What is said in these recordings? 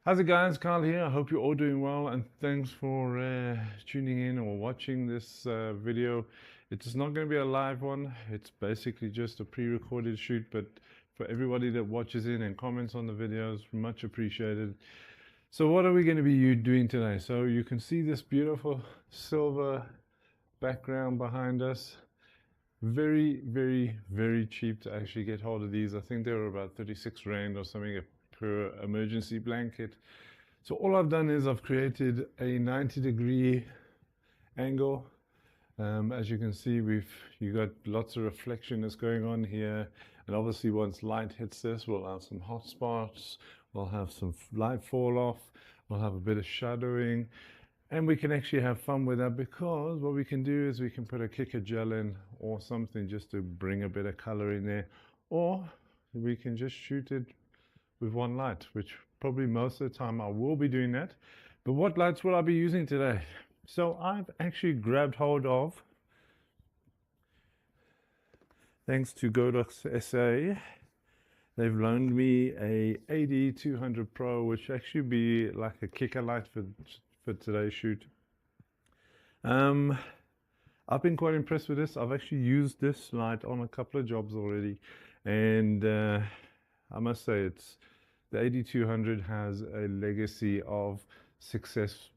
How's it guys? Carl here. I hope you're all doing well and thanks for tuning in or watching this video. It's not going to be a live one. It's basically just a pre-recorded shoot, but for everybody that watches in and comments on the videos, much appreciated. So what are we going to be doing today? So you can see this beautiful silver background behind us. Very, very, very cheap to actually get hold of these. I think they were about 36 Rand or something per emergency blanket. So all I've done is I've created a 90-degree angle. As you can see, you got lots of reflection that's going on here, and obviously once light hits this, we'll have some hot spots, we'll have some light fall off, we'll have a bit of shadowing, and we can actually have fun with that, because what we can do is we can put a kick of gel in or something just to bring a bit of color in there, or we can just shoot it with one light, which probably most of the time I will be doing that. But what lights will I be using today? So I've actually grabbed hold of, thanks to Godox SA, they've loaned me a AD200Pro, which actually be like a kicker light for today's shoot. I've been quite impressed with this. I've actually used this light on a couple of jobs already, and I must say the AD200 has a legacy of success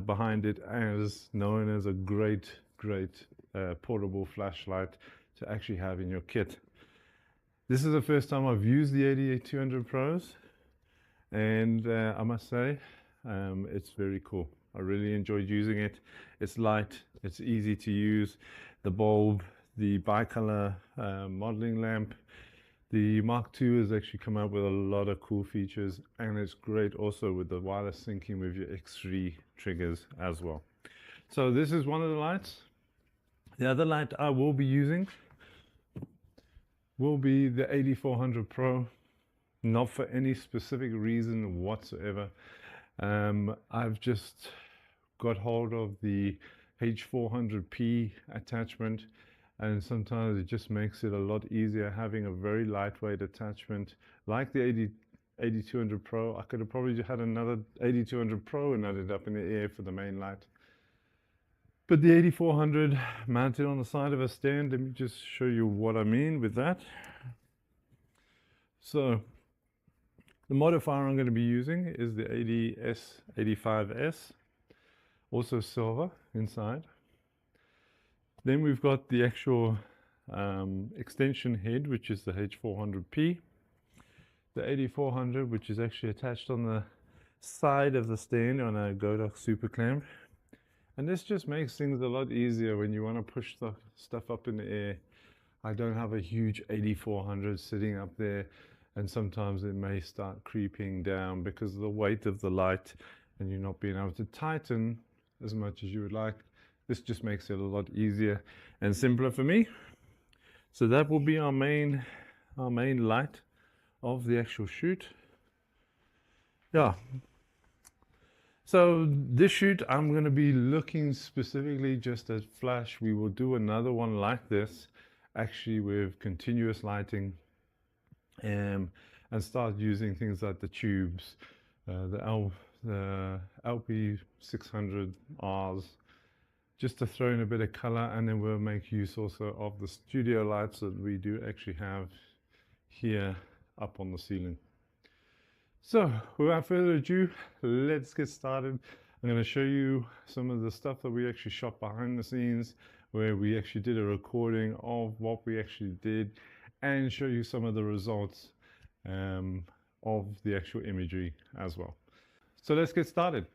behind it, as known as a great portable flashlight to actually have in your kit. This is the first time I've used the AD200 Pros, and I must say it's very cool. I really enjoyed using it. It's light, it's easy to use. The bulb, the bicolor modeling lamp. The Mark II has actually come out with a lot of cool features, and it's great also with the wireless syncing with your X3 triggers as well. So this is one of the lights. The other light I will be using will be the AD400 Pro, not for any specific reason whatsoever. I've just got hold of the H400P attachment, and sometimes it just makes it a lot easier having a very lightweight attachment like the AD200 Pro. I could have probably had another AD200 Pro and added up in the air for the main light. But the AD400 mounted on the side of a stand, let me just show you what I mean with that. So the modifier I'm going to be using is the ADS85S, also silver inside. Then we've got the actual extension head, which is the H400P. The AD400, which is actually attached on the side of the stand on a Godox super clamp. And this just makes things a lot easier when you want to push the stuff up in the air. I don't have a huge AD400 sitting up there, and sometimes it may start creeping down because of the weight of the light and you're not being able to tighten as much as you would like. This just makes it a lot easier and simpler for me. So that will be our main light of the actual shoot. Yeah. So this shoot, I'm going to be looking specifically just at flash. We will do another one like this, actually with continuous lighting, and start using things like the tubes, the LP600Rs, just to throw in a bit of color, and then we'll make use also of the studio lights that we do actually have here up on the ceiling. So without further ado, let's get started. I'm going to show you some of the stuff that we actually shot behind the scenes, where we actually did a recording of what we actually did, and show you some of the results of the actual imagery as well. So let's get started.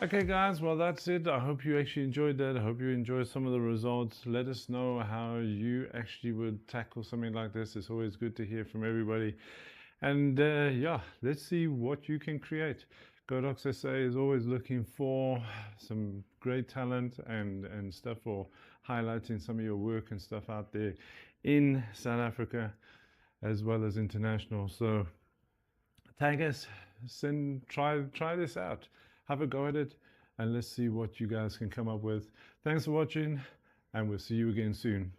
Okay guys, well that's it. I hope you actually enjoyed that. I hope you enjoyed some of the results. Let us know how you actually would tackle something like this. It's always good to hear from everybody. And yeah, let's see what you can create. Godox SA is always looking for some great talent and stuff, for highlighting some of your work and stuff out there in South Africa as well as international. So tag us, try this out, have a go at it, and let's see what you guys can come up with. Thanks for watching, and we'll see you again soon.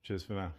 Cheers for now.